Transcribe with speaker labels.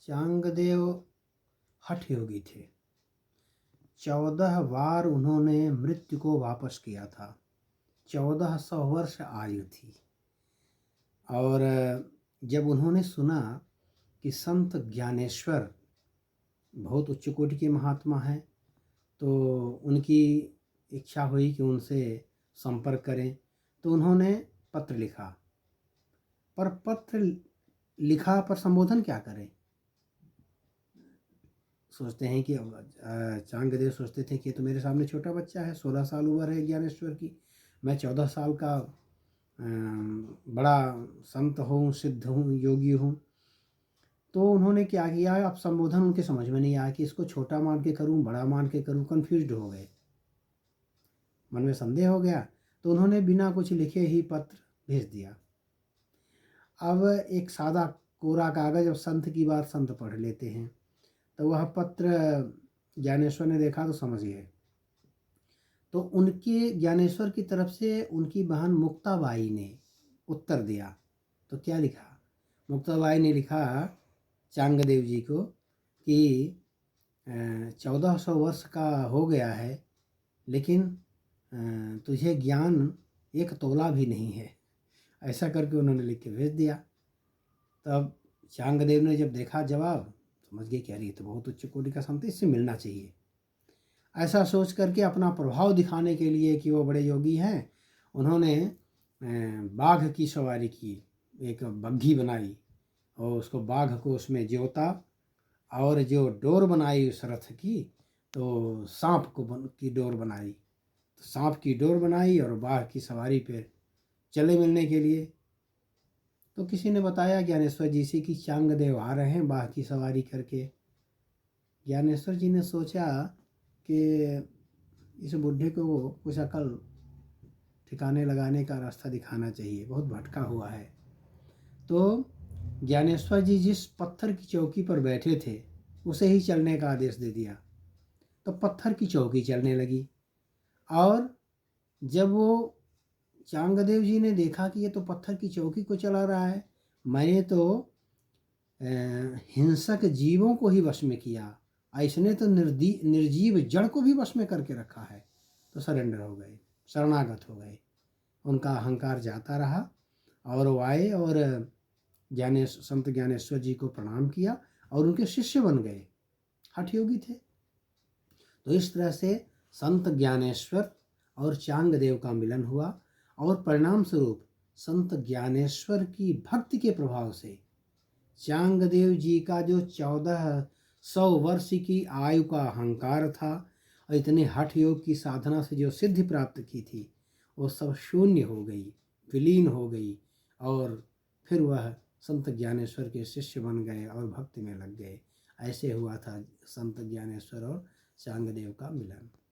Speaker 1: चांगदेव हठ योगी थे। 14 बार उन्होंने मृत्यु को वापस किया था। 1400 वर्ष आयु थी। और जब उन्होंने सुना कि संत ज्ञानेश्वर बहुत उच्च कोटि के महात्मा हैं, तो उनकी इच्छा हुई कि उनसे संपर्क करें। तो उन्होंने पत्र लिखा, पर पत्र लिखा पर संबोधन क्या करें। सोचते हैं कि चांगदेव सोचते थे कि तो मेरे सामने छोटा बच्चा है, 16 साल उम्र है ज्ञानेश्वर की, मैं 14 साल का बड़ा संत हूँ, सिद्ध हूँ, योगी हूँ। तो उन्होंने क्या किया, अब संबोधन उनके समझ में नहीं आया कि इसको छोटा मान के करूँ, बड़ा मान के करूँ। कन्फ्यूज्ड हो गए, मन में संदेह हो गया। तो उन्होंने बिना कुछ लिखे ही पत्र भेज दिया। अब एक सादा कोरा कागज, अब संत की बात संत पढ़ लेते हैं, तो वह पत्र ज्ञानेश्वर ने देखा तो समझ गए। तो उनके ज्ञानेश्वर की तरफ से उनकी बहन मुक्ताबाई ने उत्तर दिया। तो क्या लिखा, मुक्ताबाई ने लिखा चांगदेव जी को कि 1400 वर्ष का हो गया है, लेकिन तुझे ज्ञान एक तोला भी नहीं है। ऐसा करके उन्होंने लिख के भेज दिया। तब चांगदेव ने जब देखा जवाब, समझ गए कि अरे ये तो बहुत उच्च कोटि का संत, इससे मिलना चाहिए। ऐसा सोच करके अपना प्रभाव दिखाने के लिए कि वो बड़े योगी हैं, उन्होंने बाघ की सवारी की, एक बग्घी बनाई और उसको बाघ को उसमें जोता, और जो डोर बनाई उस रथ की, तो सांप की डोर बनाई। तो सांप की डोर बनाई और बाघ की सवारी पे चले मिलने के लिए। तो किसी ने बताया ज्ञानेश्वर जी से कि चांगदेव आ रहे हैं बाघ की सवारी करके। ज्ञानेश्वर जी ने सोचा कि इस बुढ़े को कुछ अकल ठिकाने लगाने का रास्ता दिखाना चाहिए, बहुत भटका हुआ है। तो ज्ञानेश्वर जी जिस पत्थर की चौकी पर बैठे थे उसे ही चलने का आदेश दे दिया। तो पत्थर की चौकी चलने लगी। और जब वो चांगदेव जी ने देखा कि ये तो पत्थर की चौकी को चला रहा है, मैंने तो हिंसक जीवों को ही वश में किया, इसने तो निर्जीव जड़ को भी वश में करके रखा है। तो सरेंडर हो गए, शरणागत हो गए। उनका अहंकार जाता रहा और वो आए और संत ज्ञानेश्वर जी को प्रणाम किया और उनके शिष्य बन गए। हठ योगी थे। तो इस तरह से संत ज्ञानेश्वर और चांगदेव का मिलन हुआ, और परिणाम स्वरूप संत ज्ञानेश्वर की भक्ति के प्रभाव से चांगदेव जी का जो 1400 वर्ष की आयु का अहंकार था और इतने हठ योग की साधना से जो सिद्धि प्राप्त की थी, वो सब शून्य हो गई, विलीन हो गई, और फिर वह संत ज्ञानेश्वर के शिष्य बन गए और भक्ति में लग गए। ऐसे हुआ था संत ज्ञानेश्वर और चांगदेव का मिलन।